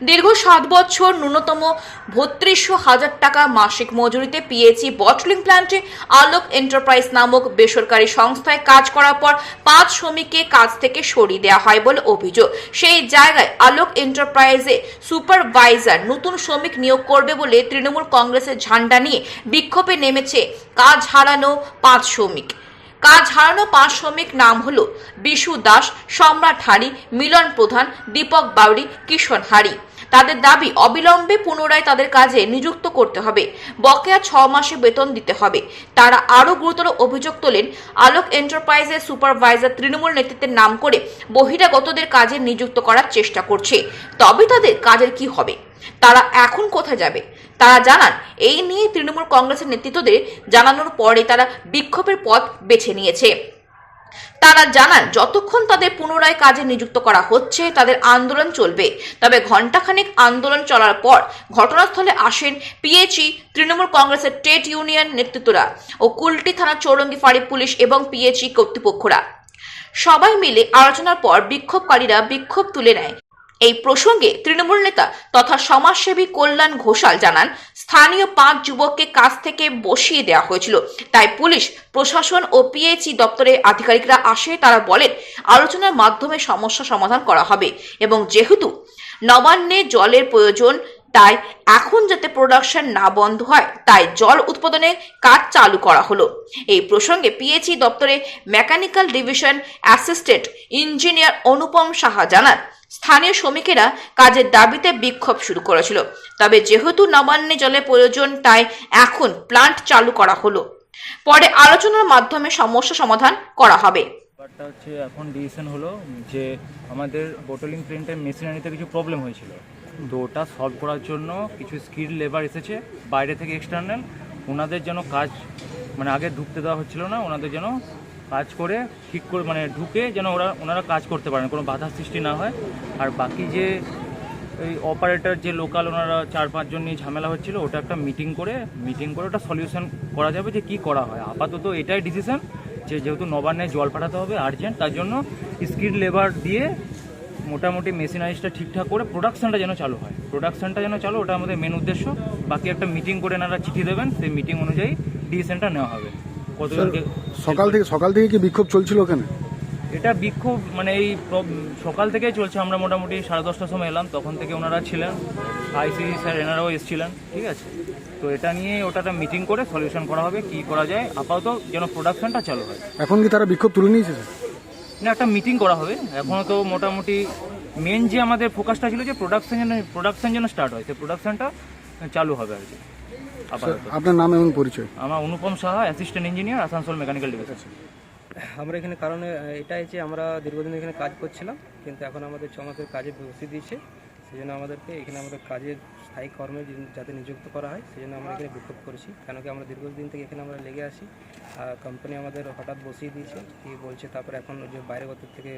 দীর্ঘ 7 বছর ন্যূনতম ৩২,০০০ টাকা মাসিক মজুরিতে পিএইচই বটলিং প্ল্যান্টে আলোক এন্টারপ্রাইজ নামক বেসরকারি সংস্থায় কাজ করার পর 5 শ্রমিককে কাজ থেকে সরিয়ে দেওয়া হয় বলে অভিযোগ। সেই জায়গায় আলোক এন্টারপ্রাইজে সুপারভাইজার নতুন শ্রমিক নিয়োগ করবে বলে তৃণমূল কংগ্রেসের ঝান্ডা নিয়ে বিক্ষোভে নেমেছে কাজ হারানো 5 শ্রমিক। কাজ হারানো 5 শ্রমিক নাম হলো বিশু দাস, সম্রাট হারি, মিলন প্রধান, দীপক বাউরি, কিশোর হারি। তাদের দাবি অবিলম্বে পুনরায় তাদের কাজে নিযুক্ত করতে হবে, বকেয়া 6 মাসে বেতন দিতে হবে। তারা আরও গুরুতর অভিযোগ তোলেন, আলোক এন্টারপ্রাইজের সুপারভাইজার তৃণমূল নেতৃত্বের নাম করে বহিরাগতদের কাজে নিযুক্ত করার চেষ্টা করছে। তবে তাদের কাজের কি হবে, তারা এখন কোথায় যাবে? তারা জানান, এই নিয়ে তৃণমূল কংগ্রেসের নেতৃত্বদের জানানোর পরে তারা বিক্ষোভের পথ বেছে নিয়েছে। তারা জানান, যতক্ষণ তাদের পুনরায় কাজে নিযুক্ত করা হচ্ছে তাদের আন্দোলন চলবে। তবে ঘণ্টাখানেক আন্দোলন চলার পর ঘটনাস্থলে আসেন পিএইচই, তৃণমূল কংগ্রেসের ট্রেড ইউনিয়ন নেতৃত্বরা ও কুলটি থানা চৌরঙ্গি ফাঁড়ি পুলিশ এবং পিএইচই কর্তৃপক্ষরা। সবাই মিলে আলোচনার পর বিক্ষোভকারীরা বিক্ষোভ তুলে নেয়। এই প্রসঙ্গে তৃণমূল নেতা তথা সমাজসেবী কল্যাণ ঘোষাল জানান, স্থানীয় 5 যুবককে কাজ থেকে বসিয়ে দেওয়া হয়েছিল। তাই পুলিশ প্রশাসন ও পিএইচই দপ্তরের আধিকারিকরা আসে। তারা বলেন, আলোচনার মাধ্যমে সমস্যা সমাধান করা হবে এবং যেহেতু নবান্নে জলের প্রয়োজন, তাই এখন যাতে প্রোডাকশন না বন্ধ হয় তাই জল উৎপাদনের কাজ চালু করা হলো। এই প্রসঙ্গে পিএইচই দপ্তরে মেকানিক্যাল ডিভিশন অ্যাসিস্ট্যান্ট ইঞ্জিনিয়ার অনুপম সাহা জানান, স্থানীয় শ্রমিকেরা কাজের দাবিতে বিক্ষোভ শুরু করেছিল। তবে যেহেতু নবান্নে জলের প্রয়োজন, তাই এখন প্ল্যান্ট চালু করা হলো। পরে আলোচনার মাধ্যমে সমস্যা সমাধান করা হবে। ব্যাপারটা হচ্ছে, এখন ডিসিশন হলো যে আমাদের বোটলিং প্রিন্টের মেশিনারিতে কিছু প্রবলেম হয়েছিল, তো ওটা সলভ করার জন্য কিছু স্কিল লেবার এসেছে বাইরে থেকে, এক্সটার্নাল। ওনাদের যেন কাজ আগে ঢুকতে দেওয়া হচ্ছিল না, ওনাদের যেন কাজ করে ঠিক করে ঢুকে যেন ওনারা কাজ করতে পারেন, কোনো বাধা সৃষ্টি না হয়। আর বাকি যে ওই অপারেটর যে লোকাল ওনারা 4-5 জন নিয়ে ঝামেলা হচ্ছিল, ওটা একটা মিটিং করে ওটা সলিউশন করা যাবে যে কি করা হয়। আপাতত এটাই ডিসিশন যে যেহেতু নবান্নে জল পাঠাতে হবে আর্জেন্ট, তার জন্য স্কিল লেবার দিয়ে মোটামুটি মেশিনারিজটা ঠিকঠাক করে প্রোডাকশনটা যেন চালু হয়, ওটা আমাদের মেন উদ্দেশ্য। বাকি একটা মিটিং করে এনারা চিঠি দেবেন, সেই মিটিং অনুযায়ী ডিসিশনটা নেওয়া হবে। সকাল থেকে কি বিক্ষোভ চলছিল ওখানে? এটা বিক্ষোভ এই সকাল থেকেই চলছে। আমরা মোটামুটি 10:30টার সময় এলাম, তখন থেকে ওনারা ছিলেন, আইসি স্যার এনারাও এসেছিলেন, ঠিক আছে। তো এটা নিয়ে ওটা মিটিং করে সলিউশন করা হবে, কি করা যায় আপাতত যেন প্রোডাকশনটা চালু হয়। এখন কি তারা বিক্ষোভ তুলে নিয়েছে? না, একটা মিটিং করা হবে। এখনও তো মোটামুটি মেন যে আমাদের ফোকাসটা ছিল যে প্রোডাকশন যেন স্টার্ট হয়, সেই প্রোডাকশনটা চালু হবে আর কি। আপনার নাম এবং পরিচয়? আমার Anupam Saha, assistant engineer, Asansol mechanical division. আমরা এখানে কারণে এটাই যে আমরা দীর্ঘদিন এখানে কাজ করছিলাম, কিন্তু এখন আমাদের 6 মাসের কাজে বসিয়ে দিয়েছে। সেই জন্য আমাদেরকে এখানে আমাদের কাজের স্থায়ী কর্মে যাতে নিযুক্ত করা হয়, সেই জন্য আমরা এখানে বিক্ষোভ করেছি। কেন কি আমরা দীর্ঘদিন থেকে এখানে আমরা লেগে আসি, কোম্পানি আমাদের হঠাৎ বসিয়ে দিয়েছে, কি বলছে তারপরে এখন যে বাইরেগত থেকে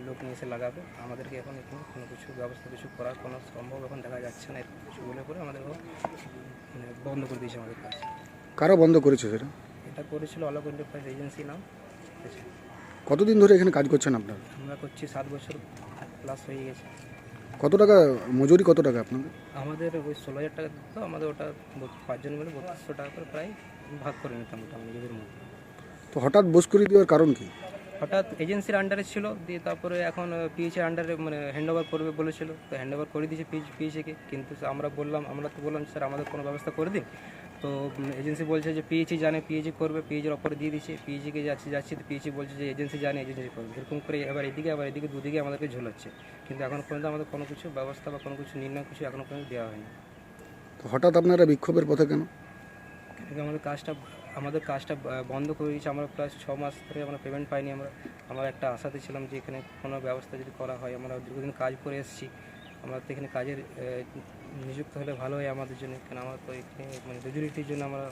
লোক নিয়ে এসে লাগাবে, আমাদেরকে এখন এখানে কোনো কিছু ব্যবস্থা কিছু করার কোনো সম্ভব এখন দেখা যাচ্ছে না। এরকম কিছু বলে করে আমাদের বন্ধ করে দিয়েছে আমাদের কাজ। কারা বন্ধ করেছে সেটা? এটা করেছিল আলোক এন্টারপ্রাইজ এজেন্সি নাম। কতদিন ধরে এখানে কাজ করছেন আপনারা? আমরা করছি 7 বছর প্লাস হয়ে গেছে। কত টাকা মজুরি, কত টাকা আপনাদের? আমাদের ওই 16,000 টাকা দিত, আমাদের ওটা 5 জন মিলে 3200 টাকা করে প্রায় ভাগ করে নিতাম ওটা নিজেদের মধ্যে। তো হঠাৎ বোস করে দেওয়ার কারণ কি? হঠাৎ এজেন্সির আন্ডারে ছিল, দিয়ে তারপরে এখন পিএইচের আন্ডারে হ্যান্ড ওভার করবে বলেছিল, তো হ্যান্ড ওভার করে দিয়েছে পিএইচকে। কিন্তু আমরা তো বললাম স্যার আমাদের কোনো ব্যবস্থা করে দিন। তো এজেন্সি বলছে যে পিএইচই জানে, পিএইচই করবে, পিএইচের অপরে দিয়ে দিচ্ছে। পিএইচকে যাচ্ছি তো পিএইচই বলছে যে এজেন্সি জানে, এজেন্সি করবে। এরকম করে এবার এদিকে দুদিকে আমাদেরকে ঝোলাচ্ছে, কিন্তু এখন পর্যন্ত আমাদের কোনো কিছু ব্যবস্থা বা কোনো কিছু নির্ণয় কিছু এখনও পর্যন্ত দেওয়া হয়নি। তো হঠাৎ আপনারা বিক্ষোভের পথে কেন? আমাদের কাজটা বন্ধ করে দিয়েছে। আমরা প্রায় 6 মাস ধরে আমরা পেমেন্ট পাইনি। আমরা একটা আশাতে ছিলাম যে এখানে কোনো ব্যবস্থা যদি করা হয়, আমরা দীর্ঘদিন কাজ করে এসেছি, আমরা তো এখানে কাজের নিযুক্ত হলে ভালো হয় আমাদের জন্য, কারণ আমরা তো এখানে রেজুলিটির জন্য আমরা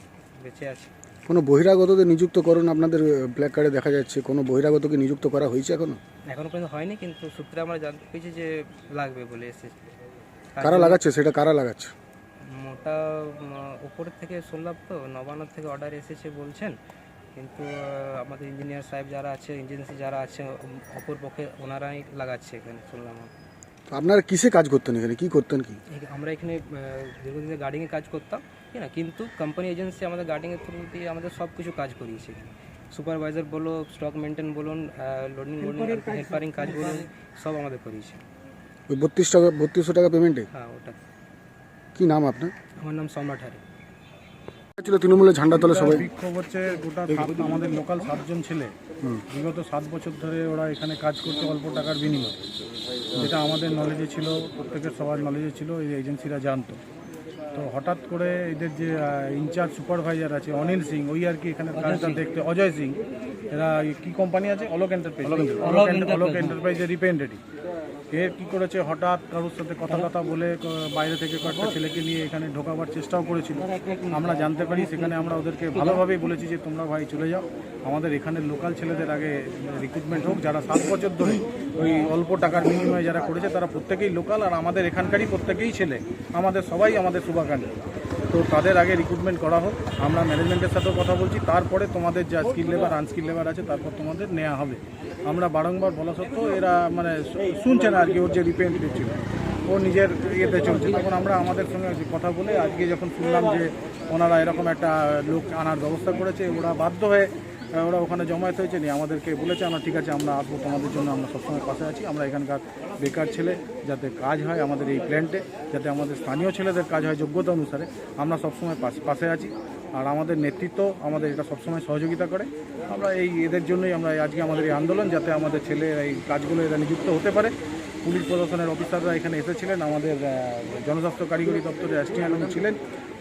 বেঁচে আছি। কোনো বহিরাগতদের নিযুক্ত করুন, আপনাদের ব্ল্যাক কার্ডে দেখা যাচ্ছে কোনো বহিরাগতকে নিযুক্ত করা হয়েছে এখনও পর্যন্ত হয়নি, কিন্তু সূত্রে আমরা জানতে পেরেছি যে লাগবে বলে এসেছে। কারা লাগাচ্ছে সেটা? কারা লাগাচ্ছে? মোটা উপরের থেকে শুনলাম, তো নবান্ন থেকে অর্ডার এসেছে বলছেন, কিন্তু আমাদের ইঞ্জিনিয়ার সাহেব যারা আছে, এজেন্সি যারা আছে অপর পক্ষে, ওনারাই লাগাচ্ছে এখানে শুনলাম। তো আপনারা কিসে কাজ করতেন এখানে, কি করতেন কি? আমরা এখানে দীর্ঘদিনে গার্ডিংয়ে কাজ করতাম, ঠিক না, কিন্তু কোম্পানি এজেন্সি আমাদের গার্ডিংয়ের থ্রু দিয়ে আমাদের সব কিছু কাজ করিয়েছে এখানে। সুপারভাইজার বলো, স্টক মেনটেন বলুন, লোডিং হেল্পারিং কাজ বলুন, সব আমাদের করিয়েছে। ওই 3200 টাকা পেমেন্টে? হ্যাঁ, ওটা। কি নাম আপনার? আমার নাম সম্রাট হারে। ছিল তৃণমূলের ঝান্ডা তলে সবাই। বিক্ষোভ হচ্ছে গোটা আমাদের লোকাল 7জন ছেলে বিগত 7 বছর ধরে ওরা এখানে কাজ করছে অল্প টাকার বিনিময়ে, যেটা আমাদের নলেজে ছিল, প্রত্যেকের সবার নলেজে ছিল, এই এজেন্সিরা জানতো। তো হঠাৎ করে এদের যে ইনচার্জ সুপারভাইজার আছে অনিল সিং, ওই আর কি এখানে কাজটা দেখতে, অজয় সিং, এরা কি কোম্পানি আছে, অলোক এন্টারপ্রাইজের রিপ্রেজেন্টেটিভ, এর কী করেছে, হঠাৎ কারোর সাথে কথা বলে বাইরে থেকে কয়েকটা ছেলেকে নিয়ে এখানে ঢোকাবার চেষ্টাও করেছিল। আমরা জানতে পারি, সেখানে আমরা ওদেরকে ভালোভাবেই বলেছি যে তোমরা ভাই চলে যাও, আমাদের এখানে লোকাল ছেলেদের আগে রিক্রুটমেন্ট হোক, যারা 7 বছর ধরে ওই অল্প টাকার বিনিময়ে যারা করেছে তারা প্রত্যেকেই লোকাল, আর আমাদের এখানকারই প্রত্যেকেই ছেলে, আমাদের সবাই আমাদের শুভাকাঙ্ক্ষী। তো তাদের আগে রিক্রুটমেন্ট করা হোক, আমরা ম্যানেজমেন্টের সাথেও কথা বলছি, তারপরে তোমাদের যা স্কিল লেবার আনস্কিল লেবার আছে তারপর তোমাদের নেওয়া হবে। আমরা বারংবার বলা সত্ত্বেও এরা মানে শুনছে না আর কি। ওর যে রিপ্রেজেন্টেটিভ ছিল ও নিজের ইয়েতে চলছে। তখন আমরা আমাদের সঙ্গে কথা বলে আজকে যখন শুনলাম যে ওনারা এরকম একটা লোক আনার ব্যবস্থা করেছে, ওরা বাধ্য হয়ে ওরা ওখানে জমায়েত হয়েছে, নিয়ে আমাদেরকে বলেছে আমরা ঠিক আছে আমরা আসবো, তোমাদের জন্য আমরা সবসময় পাশে আছি। আমরা এখানকার বেকার ছেলে যাতে কাজ হয় আমাদের এই প্ল্যান্টে, যাতে আমাদের স্থানীয় ছেলেদের কাজ হয় যোগ্যতা অনুসারে, আমরা সবসময় পাশে আছি। আর আমাদের নেতৃত্ব আমাদের এটা সবসময় সহযোগিতা করে। আমরা এদের জন্যই আমরা আজকে আমাদের এই আন্দোলন, যাতে আমাদের ছেলে এই কাজগুলো এরা নিযুক্ত হতে পারে। পুলিশ প্রশাসনের অফিসাররা এখানে এসেছিলেন, আমাদের জনস্বাস্থ্য কারিগরি দপ্তরের অ্যাসিস্ট্যান্ট ছিলেন,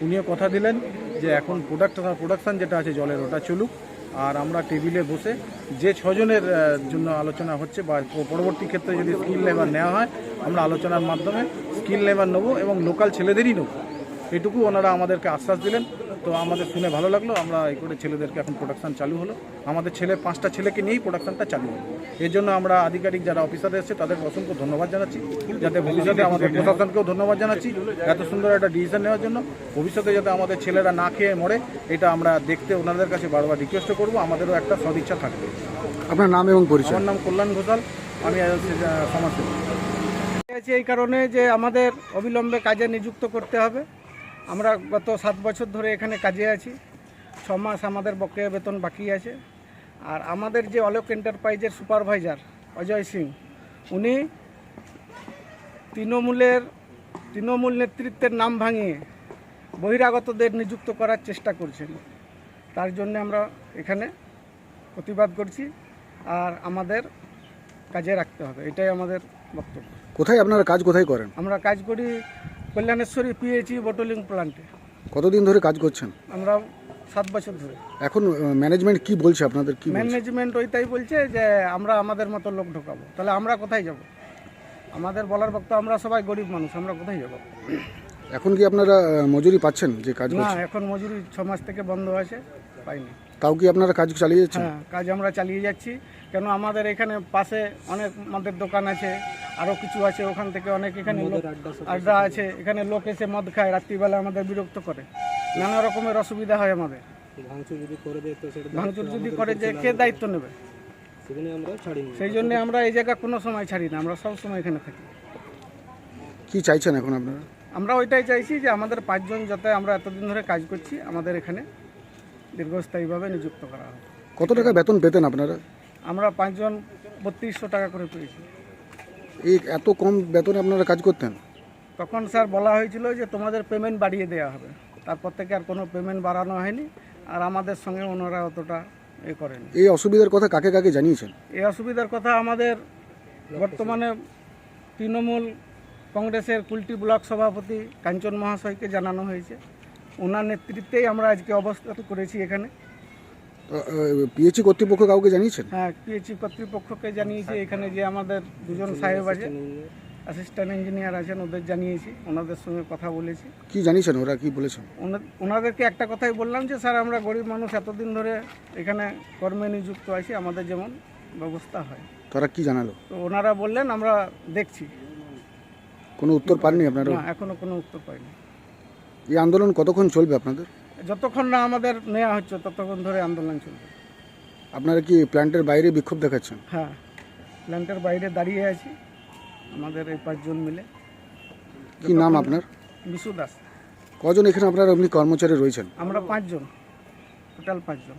উনিও কথা দিলেন যে এখন প্রোডাকশান যেটা আছে জলের, ওটা চলুক। আর আমরা টেবিলে বসে যে 6 জনের জন্য আলোচনা হচ্ছে, বা পরবর্তী ক্ষেত্রে যদি স্কিল লেবার নেওয়া হয়, আমরা আলোচনার মাধ্যমে স্কিল লেবার নেবো এবং লোকাল ছেলেদেরই নেবো, এটুকু ওনারা আমাদেরকে আশ্বাস দিলেন। তো আমাদের শুনে ভালো লাগলো। আমরা এই করে ছেলেদেরকে এখন প্রোডাকশান চালু হলো, আমাদের 5টা ছেলেকে নিয়েই প্রোডাকশানটা চালু হলো। এর জন্য আমরা আধিকারিক যারা অফিসার এসেছে তাদের অসংখ্য ধন্যবাদ জানাচ্ছি, যাতে ভবিষ্যতে আমাদের প্রশাসনকেও ধন্যবাদ জানাচ্ছি এত সুন্দর একটা ডিসিশন নেওয়ার জন্য। ভবিষ্যতে যাতে আমাদের ছেলেরা না খেয়ে মরে, এটা আমরা দেখতে ওনাদের কাছে বারবার রিকোয়েস্ট করবো। আমাদেরও একটা সদিচ্ছা থাকবে। আপনার নাম এবং পরিচয়? আমার নাম কল্যাণ ঘোষাল, আমি সমাজসেবী আছি এই কারণে যে আমাদের অবিলম্বে কাজে নিযুক্ত করতে হবে। আমরা গত 7 বছর ধরে এখানে কাজে আছি, 6 মাস আমাদের বকেয়া বেতন বাকি আছে। আর আমাদের যে অলোক এন্টারপ্রাইজের সুপারভাইজার অজয় সিং, উনি তৃণমূল নেতৃত্বের নাম ভাঙিয়ে বহিরাগতদের নিযুক্ত করার চেষ্টা করছেন। তার জন্য আমরা এখানে প্রতিবাদ করছি, আর আমাদের কাজে রাখতে হবে, এটাই আমাদের বক্তব্য। কোথায় আপনারা কাজ কোথায় করেন? আমরা কাজ করি কল্যাণেশ্বরী পিএইচই বটলিং প্ল্যান্টে। কতদিন ধরে কাজ করছেন? আমরা 7 বছর ধরে। এখন ম্যানেজমেন্ট কি বলছে আপনাদের? কি ম্যানেজমেন্ট ওইটাই বলছে যে আমরা আমাদের মতো লোক ঢোকাবো। তাহলে আমরা কোথায় যাব? আমাদের বলার বক্তব্য, আমরা সবাই গরিব মানুষ, আমরা কোথায় যাব? এখন কি আপনারা মজুরি পাচ্ছেন যে কাজ না, করছেন? এখন মজুরি 6 মাস থেকে বন্ধ আছে, পাইনি। তাও কি আপনারা কাজ চালিয়ে যাচ্ছেন? হ্যাঁ, কাজ আমরা চালিয়ে যাচ্ছি। কেন আমাদের এখানে পাশে অনেক মদের দোকান আছে, আরও কিছু আছে, ওখান থেকে অনেক এখানে আড্ডা আছে, এখানে লোক এসে মদ খায়, রাত্রিবেলা আমাদের বিরক্ত করে, নানা রকমের অসুবিধা হয় আমাদের। ভাঙচুর যদি করে যে কে দায়িত্ব নেবে? সেই জন্য আমরা এই জায়গা কোনো সময় ছাড়ি না, আমরা সব সময় এখানে থাকি। কি চাইছেন এখন আপনারা? আমরা ওইটাই চাইছি যে আমাদের 5 জন, যাতে আমরা এতদিন ধরে কাজ করছি, আমাদের এখানে দীর্ঘস্থায়ীভাবে নিযুক্ত করা হবে। কত টাকা বেতন পেতেন আপনারা? আমরা 5 জন 3200 টাকা করে পেয়েছি। এই এত কম বেতনে আপনারা কাজ করতেন? তখন স্যার বলা হয়েছিল যে তোমাদের পেমেন্ট বাড়িয়ে দেওয়া হবে, তারপর থেকে আর কোনো পেমেন্ট বাড়ানো হয়নি, আর আমাদের সঙ্গে ওনারা অতটা করেন। এই অসুবিধার কথা কাকে কাকে জানিয়েছেন? এই অসুবিধার কথা আমাদের বর্তমানে তৃণমূল কংগ্রেসের কুলটি ব্লক সভাপতি কাঞ্চন মহাশয়কে জানানো হয়েছে। ওনার নেতৃত্বেই আমরা আজকে অবস্থান করেছি এখানে। পিএইচই কর্তৃপক্ষ কাউকে জানিয়েছেন? হ্যাঁ, পিএইচই কর্তৃপক্ষকে জানিয়েছি। এখানে যে আমাদের 2 জন সাহেব আছে, অ্যাসিস্ট্যান্ট ইঞ্জিনিয়ার আছেন, ওদের জানিয়েছি, ওনাদের সঙ্গে কথা বলেছি। কি জানিয়েছেন, ওরা কি বলেছেন? ওনাদেরকে একটা কথাই বললাম যে স্যার আমরা গরিব মানুষ, এতদিন ধরে এখানে কর্মে নিযুক্ত আছি, আমাদের যেমন ব্যবস্থা হয়। তারা কি জানালো? তো ওনারা বললেন আমরা দেখছি। কোনো উত্তর পাননি আপনারা? না, এখনো কোনো উত্তর পাইনি। এই আন্দোলন কতক্ষণ চলবে আপনাদের? যতক্ষণ না আমাদের নেওয়া হচ্ছে ততক্ষণ ধরে আন্দোলন চলবে। আপনারা কি প্ল্যান্টের বাইরে বিক্ষোভ দেখাচ্ছেন? হ্যাঁ, প্ল্যান্টের বাইরে দাঁড়িয়ে আছি, আমাদের এই 5 জন মিলে। কি নাম আপনার? বিশু দাস। কজন এখানে আপনারা এমনি কর্মচারী রয়েছেন? আমরা 5 জন, টোটাল 5 জন।